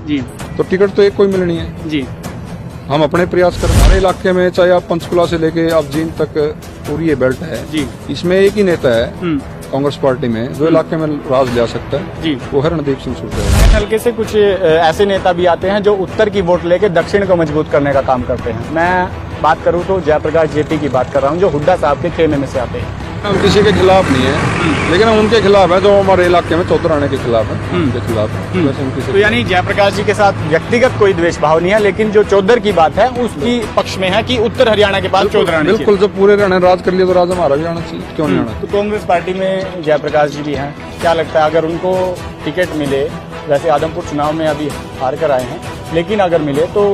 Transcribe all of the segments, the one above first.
जी। तो टिकट तो एक कोई मिलनी है जी। हम अपने प्रयास कर हमारे इलाके में चाहे आप पंचकुला से लेके आप जींद तक पूरी ये बेल्ट है जी। इसमें एक ही नेता है कांग्रेस पार्टी में जो इलाके में राज ले सकता है जी। वो है रणदीप सिंह सुरजेवाला। हल्के से कुछ ऐसे नेता भी आते हैं जो उत्तर की वोट लेके दक्षिण को मजबूत करने का काम करते हैं। मैं बात करूं तो जयप्रकाश जेपी की बात कर रहा हूं जो हुड्डा साहब के खेमे में से आते हैं। हम किसी के खिलाफ नहीं है लेकिन हम उनके खिलाफ है जो हमारे इलाके में चौधराने के खिलाफ है उनके खिलाफ है। वैसे हम किसी तो यानी जयप्रकाश जी के साथ व्यक्तिगत कोई द्वेष भाव नहीं है, लेकिन जो चौधर की बात है उसकी पक्ष में है कि उत्तर हरियाणा के बाद चौधर आना चाहिए। बिल्कुल जब पूरे हरियाणा राज कर लिया तो राज हमारा भी आना चाहिए, क्यों नहीं आना। तो कांग्रेस पार्टी में जयप्रकाश जी भी हैं, क्या लगता है अगर उनको टिकट मिले, वैसे आदमपुर चुनाव में अभी हार कर आए हैं, लेकिन अगर मिले तो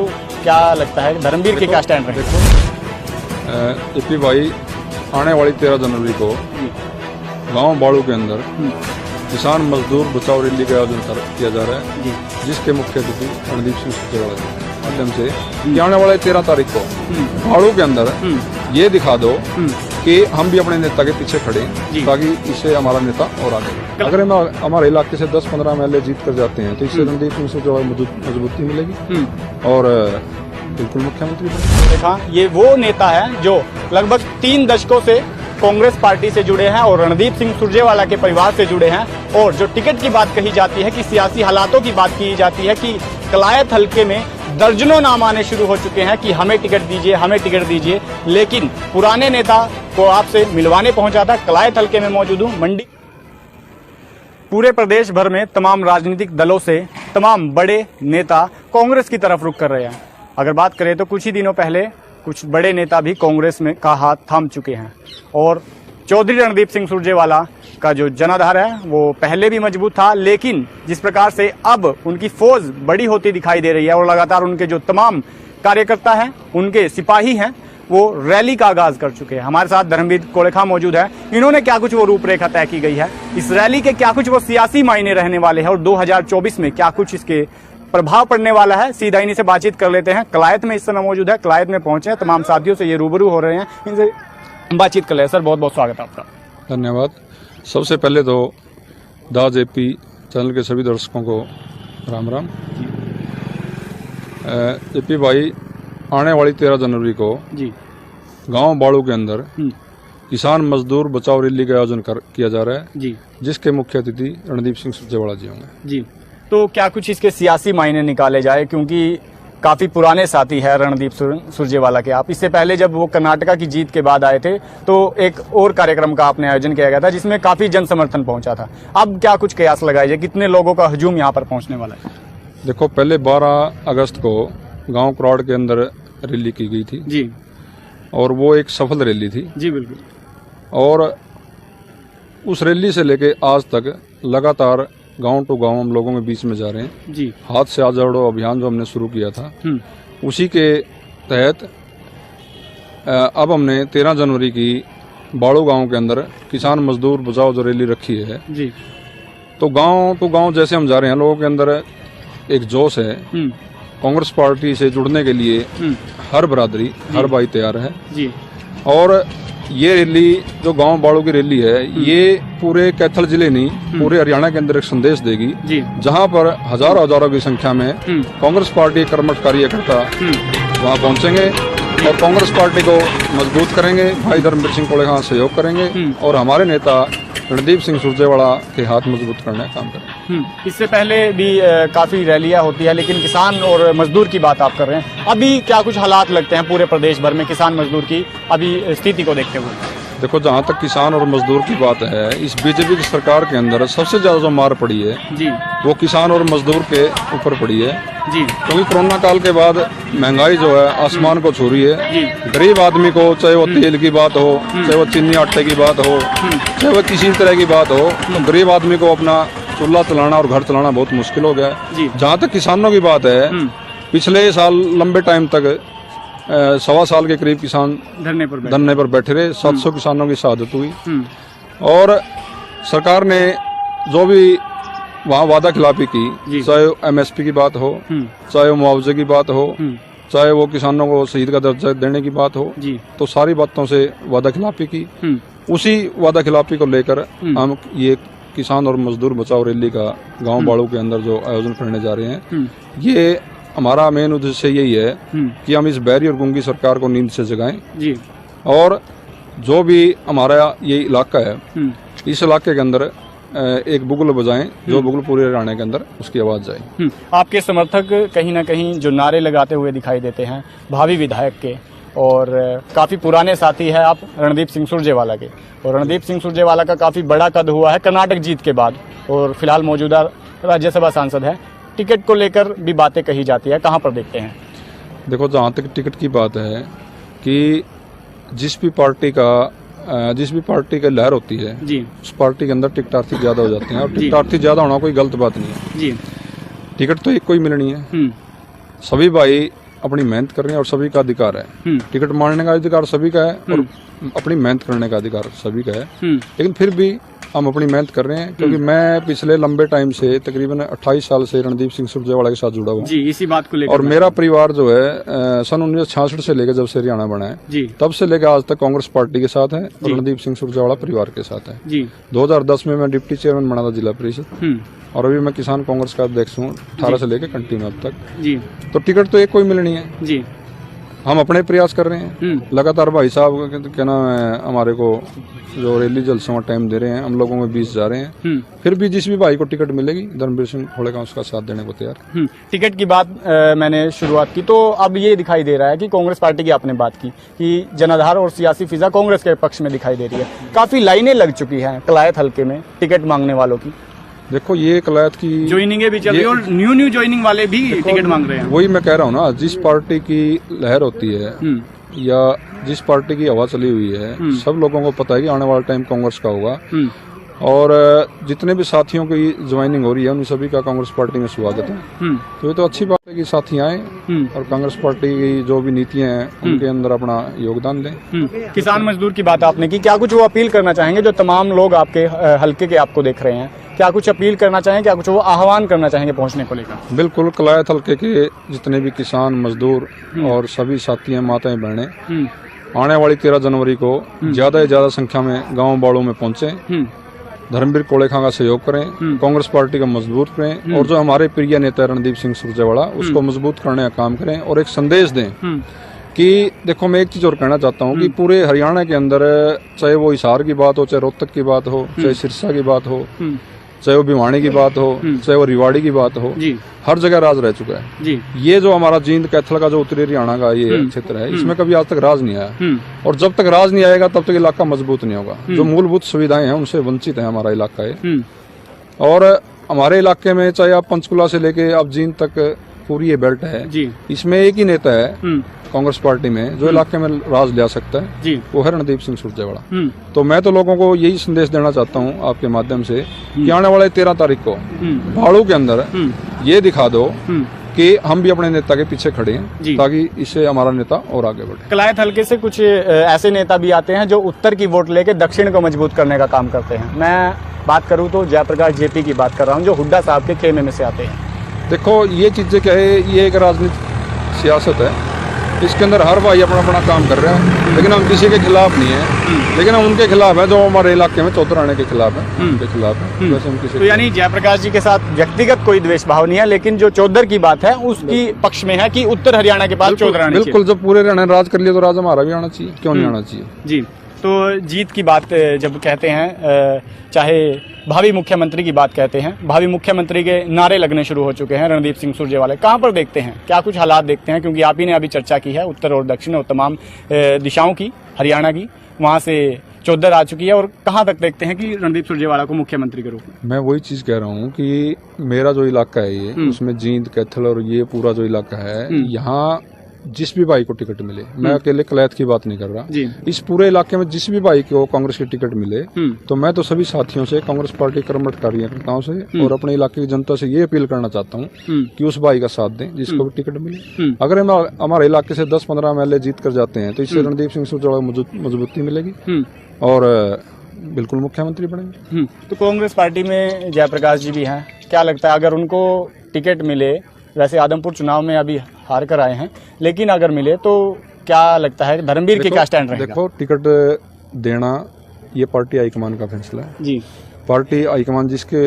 क्या लगता है धर्मवीर के क्या स्टैंड रहेगा? एपी भाई आने वाली 13 जनवरी को गांव बाड़ू के अंदर किसान मजदूर बचाओ रैली का आयोजन किया जा रहा है जिसके मुख्य अतिथि रणदीप सिंह सुरजेवाला के माध्यम से आने वाले 13 तारीख को बाड़ू के अंदर ये दिखा दो कि हम भी अपने नेता के पीछे खड़े हैं ताकि इससे हमारा नेता और आगे। अगर हम हमारे इलाके से 10-15 MLA जीत कर जाते हैं तो इससे रणदीप सिंह सुरजेवाला मजबूती मिलेगी और बिल्कुल मुख्यमंत्री देखा। ये वो नेता है जो लगभग 3 दशकों से कांग्रेस पार्टी से जुड़े हैं और रणदीप सिंह सुरजेवाला के परिवार से जुड़े हैं। और जो टिकट की बात कही जाती है कि सियासी हालातों की बात की जाती है कि कलायत हल्के में दर्जनों नाम आने शुरू हो चुके हैं कि हमें टिकट दीजिए, हमें टिकट दीजिए, लेकिन पुराने नेता को आपसे मिलवाने पहुंचा था। कलायत हल्के में मौजूद हूं मंडी। पूरे प्रदेश भर में तमाम राजनीतिक दलों से तमाम बड़े नेता कांग्रेस की तरफ रुख कर रहे हैं। अगर बात करें तो कुछ ही दिनों पहले कुछ बड़े नेता भी कांग्रेस में का हाथ थाम चुके हैं और चौधरी रणदीप सिंह सुरजेवाला का जो जनाधार है वो पहले भी मजबूत था, लेकिन जिस प्रकार से अब उनकी फौज बड़ी होती दिखाई दे रही है और लगातार उनके जो तमाम कार्यकर्ता हैं, उनके सिपाही हैं, वो रैली का आगाज कर चुके हैं। हमारे साथ धर्मवीर कोलेखा मौजूद है। इन्होंने क्या कुछ वो रूपरेखा तय की गई है, इस रैली के क्या कुछ वो सियासी मायने रहने वाले हैं और 2024 में क्या कुछ इसके प्रभाव पड़ने वाला है, सीधा इन्हीं से बातचीत कर लेते हैं। कलायत में इस समय मौजूद है, कलायत में पहुंचे हैं, तमाम साथियों से ये रूबरू हो रहे हैं, इनसे बातचीत कर ले। सर बहुत बहुत स्वागत है आपका। धन्यवाद। सबसे पहले तो दाज एपी चैनल के सभी दर्शकों को राम राम। एपी भाई आने वाली 13 जनवरी को गांव बाड़ू के अंदर किसान मजदूर बचाओ रैली का आयोजन किया जा रहा है जिसके मुख्य अतिथि रणदीप सिंह सुरजेवाला जी होंगे। तो क्या कुछ इसके सियासी मायने निकाले जाए, क्योंकि काफी पुराने साथी है रणदीप सुरजेवाला के आप। इससे पहले जब वो कर्नाटका की जीत के बाद आए थे तो एक और कार्यक्रम का आपने आयोजन किया गया था जिसमें काफी जन समर्थन पहुंचा था। अब क्या कुछ कयास लगाए जाए, कितने लोगों का हजूम यहाँ पर पहुंचने वाला है? देखो, पहले 12 अगस्त को गांव क्राउड के अंदर रैली की गई थी जी और वो एक सफल रैली थी जी। बिल्कुल। और उस रैली से लेके आज तक लगातार गांव टू गांव हम लोगों के बीच में जा रहे हैं जी। हाथ से हाथ जोड़ो अभियान जो हमने शुरू किया था उसी के तहत अब हमने 13 जनवरी की बाड़ू गांव के अंदर किसान मजदूर बचाओ जो रैली रखी है जी। तो गांव टू गांव जैसे हम जा रहे हैं लोगों के अंदर एक जोश है। कांग्रेस पार्टी से जुड़ने के लिए हर बरादरी हर भाई तैयार है जी। और ये रैली जो गांव बाड़ू की रैली है ये पूरे कैथल जिले नहीं पूरे हरियाणा के अंदर एक संदेश देगी जहां पर हजारों की संख्या में कांग्रेस पार्टी कर्मठ कार्यकर्ता वहां पहुंचेंगे और कांग्रेस पार्टी को मजबूत करेंगे। भाई धर्मवीर सिंह कोलेखा सहयोग करेंगे और हमारे नेता रणदीप सिंह सुरजेवाला के हाथ मजबूत करने का काम करें। इससे पहले भी काफी रैलियां होती है, लेकिन किसान और मजदूर की बात आप कर रहे हैं। अभी क्या कुछ हालात लगते हैं पूरे प्रदेश भर में किसान मजदूर की अभी स्थिति को देखते हुए? देखो, जहाँ तक किसान और मजदूर की बात है, इस बीजेपी की सरकार के अंदर सबसे ज्यादा जो मार पड़ी है जी वो किसान और मजदूर के ऊपर पड़ी है जी। क्योंकि कोरोना काल के बाद महंगाई जो है आसमान को छू रही है। गरीब आदमी को चाहे वो तेल की बात हो, चाहे वो चीनी आटे की बात हो, चाहे वो किसी तरह की बात हो, तो गरीब आदमी को अपना चूल्हा चलाना और घर चलाना बहुत मुश्किल हो गया है। जहाँ तक किसानों की बात है, पिछले साल लंबे टाइम तक 1.25 साल के करीब किसान धरने पर बैठे रहे। 700 किसानों की शहादत हुई और सरकार ने जो भी वहाँ वादा खिलाफी की, चाहे MSP की बात हो, चाहे वो मुआवजे की बात हो, चाहे वो किसानों को शहीद का दर्जा देने की बात हो, तो सारी बातों से वादा खिलाफी की। उसी वादा खिलाफी को लेकर हम ये किसान और मजदूर बचाओ रैली का गांव बाड़ों के अंदर जो आयोजन करने जा रहे हैं, ये हमारा मेन उद्देश्य यही है कि हम इस बहरी और गूंगी सरकार को नींद से जगाएं जी। और जो भी हमारा ये इलाका है, इस इलाके के अंदर एक बुगल बजाएं, जो बुगल पूरे हरियाणा के अंदर उसकी आवाज जाए। आपके समर्थक कहीं ना कहीं जो नारे लगाते हुए दिखाई देते हैं भावी विधायक के, और काफी पुराने साथी है आप रणदीप सिंह सुरजेवाला के, और रणदीप सिंह सुरजेवाला का काफी बड़ा कद हुआ है कर्नाटक जीत के बाद, और फिलहाल मौजूदा राज्यसभा सांसद है। टिकट को लेकर भी बातें कही जाती है, कहाँ पर देखते हैं? देखो, जहाँ तक टिकट की बात है कि जिस भी पार्टी का लहर होती है जी, उस पार्टी के अंदर टिकटार्थी ज्यादा हो जाते हैं, और टिकटार्थी ज्यादा होना कोई गलत बात नहीं है जी। टिकट तो एक को ही मिलनी है, सभी भाई अपनी मेहनत कर रहे हैं और सभी का अधिकार है। टिकट मांगने का अधिकार सभी का है और अपनी मेहनत करने का अधिकार सभी का है, लेकिन फिर भी हम अपनी मेहनत कर रहे हैं, क्योंकि मैं पिछले लंबे टाइम से तकरीबन 28 साल से रणदीप सिंह सुरजेवाला के साथ जुड़ा हुआ जी। इसी बात को लेकर और मेरा परिवार जो है सन 1966 से लेकर जब से हरियाणा बना है जी, तब से लेकर आज तक कांग्रेस पार्टी के साथ है और रणदीप सिंह सुरजेवाला परिवार के साथ है जी। 2010 में मैं डिप्टी चेयरमैन बना था जिला परिषद, और अभी मैं किसान कांग्रेस का अध्यक्ष हूँ 18 से लेकर कंटिन्यू अब तक जी। तो टिकट तो एक कोई मिलनी है जी। हम अपने प्रयास कर रहे हैं लगातार। भाई साहब क्या नाम है, हमारे को जो रैली जलसों का टाइम दे रहे हैं, हम लोगों में 20 जा रहे हैं, फिर भी जिस भी भाई को टिकट मिलेगी धर्मवीर सिंह खोड़ेगा उसका साथ देने को तैयार। टिकट की बात मैंने शुरुआत की, तो अब ये दिखाई दे रहा है कि कांग्रेस पार्टी की आपने बात की कि जनाधार और सियासी फिजा कांग्रेस के पक्ष में दिखाई दे रही है। काफी लाइनें लग चुकी हैं कलायत हल्के में टिकट मांगने वालों की। देखो, ये कलायत की ज्वाइनिंग भी चल रही है और न्यू ज्वाइनिंग वाले भी टिकट मांग रहे हैं। वही मैं कह रहा हूँ ना, जिस पार्टी की लहर होती है या जिस पार्टी की हवा चली हुई है, सब लोगों को पता है कि आने वाला टाइम कांग्रेस का होगा, और जितने भी साथियों की ज्वाइनिंग हो रही है उन सभी का कांग्रेस पार्टी में स्वागत है। तो ये तो अच्छी बात है कि साथी आए और कांग्रेस पार्टी की जो भी नीतियां हैं उनके अंदर अपना योगदान दें। किसान मजदूर की बात आपने की, क्या कुछ वो अपील करना चाहेंगे जो तमाम लोग आपके हल्के के आपको देख रहे हैं? क्या कुछ अपील करना चाहेंगे, क्या कुछ वो आह्वान करना चाहेंगे पहुंचने को लेकर? बिल्कुल, कलायत हल्के के जितने भी किसान मजदूर और सभी साथी हैं, माताएं बहनें, आने वाली 13 जनवरी को ज्यादा से ज्यादा संख्या में गाँव बाड़ों में पहुंचे, धर्मवीर कोड़ेखा का सहयोग करें, कांग्रेस पार्टी का मजबूत करें, और जो हमारे प्रिय नेता रणदीप सिंह सुरजेवाला उसको मजबूत करने का काम करें, और एक संदेश दें कि देखो, मैं एक चीज और कहना चाहता हूँ कि पूरे हरियाणा के अंदर चाहे वो हिसार की बात हो, चाहे रोहतक की बात हो, चाहे सिरसा की बात हो, चाहे वो भिवानी की बात हो, चाहे वो रिवाड़ी की बात हो, हर जगह राज रह चुका है जी। ये जो हमारा जींद कैथल का जो उत्तरी हरियाणा का ये क्षेत्र है, इसमें कभी आज तक राज नहीं आया, और जब तक राज नहीं आएगा तब तक इलाका मजबूत नहीं होगा। जो मूलभूत सुविधाएं हैं उनसे वंचित है हमारा इलाका है, और हमारे इलाके में चाहे आप पंचकुला से लेके आप जींद तक पूरी ये बेल्ट है जी। इसमें एक ही नेता है कांग्रेस पार्टी में जो इलाके में राज ले सकता है जी, वो है रणदीप सिंह सुरजेवाला। तो मैं तो लोगों को यही संदेश देना चाहता हूँ आपके माध्यम से कि आने वाले 13 तारीख को भाड़ू के अंदर ये दिखा दो कि हम भी अपने नेता के पीछे खड़े हैं, ताकि इससे हमारा नेता और आगे बढ़े। कलायत हल्के से कुछ ऐसे नेता भी आते हैं जो उत्तर की वोट लेके दक्षिण को मजबूत करने का काम करते हैं। मैं बात करूं तो जयप्रकाश जेपी की बात कर रहा हूं, जो हुड्डा साहब के खेमे में से आते हैं। देखो, ये चीजें क्या है, ये एक राजनीतिक सियासत है, इसके अंदर हर भाई अपना अपना काम कर रहे हैं, लेकिन हम किसी के खिलाफ नहीं है, लेकिन हम उनके खिलाफ है जो हमारे इलाके में चौधराने के खिलाफ है, उनके खिलाफ है। वैसे हम किसी तो यानी जयप्रकाश जी के साथ व्यक्तिगत कोई द्वेष भाव नहीं है, लेकिन जो चौधर की बात है उसकी पक्ष में है कि उत्तर हरियाणा के बाद चौधर आना चाहिए। बिल्कुल, जब पूरे हरियाणा राज कर लिया तो राज हमारा भी आना चाहिए, क्यों नहीं आना चाहिए जी। तो जीत की बात जब कहते हैं, चाहे भावी मुख्यमंत्री की बात कहते हैं, भावी मुख्यमंत्री के नारे लगने शुरू हो चुके हैं रणदीप सिंह सुरजेवाला। कहाँ पर देखते हैं, क्या कुछ हालात देखते हैं? क्योंकि आप ही ने अभी चर्चा की है उत्तर और दक्षिण और तमाम दिशाओं की, हरियाणा की, वहाँ से चौधर आ चुकी है, और कहाँ तक देखते हैं कि रणदीप सुरजेवाला को मुख्यमंत्री के रूप में? मैं वही चीज कह रहा हूँ कि मेरा जो इलाका है ये, उसमें जींद कैथल और ये पूरा जो इलाका है, यहाँ जिस भी भाई को टिकट मिले, मैं अकेले कलायत की बात नहीं कर रहा जी। इस पूरे इलाके में जिस भी भाई को कांग्रेस की टिकट मिले, तो मैं तो सभी साथियों से, कांग्रेस पार्टी कर्मठ कार्यकर्ताओं से और अपने इलाके की जनता से ये अपील करना चाहता हूँ कि उस भाई का साथ दें जिसको भी टिकट मिले। अगर हम हमारे इलाके से 10-15 MLA जीत कर जाते हैं तो इससे रणदीप सिंह सुरजेवाला मजबूती मिलेगी और बिल्कुल मुख्यमंत्री बनेंगे। तो कांग्रेस पार्टी में जयप्रकाश जी भी हैं, क्या लगता है अगर उनको टिकट मिले, वैसे आदमपुर चुनाव में अभी हार कर आए हैं, लेकिन अगर मिले तो क्या लगता है धर्मवीर के क्या स्टैंड रहेगा? देखो, टिकट देना ये पार्टी हाईकमान का फैसला है जी। पार्टी हाईकमान जिसके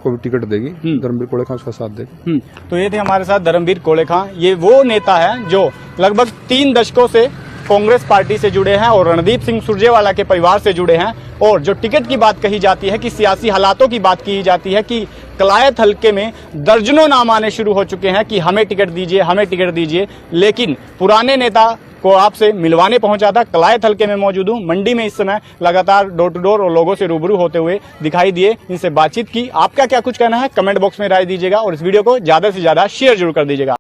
को भी टिकट देगी, धर्मवीर कोड़े खां उसका साथ देगी। तो ये थे हमारे साथ धर्मवीर कोड़े खां। ये वो नेता है जो लगभग 3 दशकों से कांग्रेस पार्टी से जुड़े हैं और रणदीप सिंह सुरजेवाला के परिवार से जुड़े हैं। और जो टिकट की बात कही जाती है, कि सियासी हालातों की बात की जाती है, कि कलायत हलके में दर्जनों नाम आने शुरू हो चुके हैं कि हमें टिकट दीजिए, हमें टिकट दीजिए। लेकिन पुराने नेता को आपसे मिलवाने पहुंचा था, कलायत हलके में मौजूद हूं। मंडी में इस समय लगातार डोर टू डोर और लोगों से रूबरू होते हुए दिखाई दिए, इनसे बातचीत की। आपका क्या कुछ कहना है कमेंट बॉक्स में राय दीजिएगा और इस वीडियो को ज्यादा से ज्यादा शेयर जरूर कर दीजिएगा।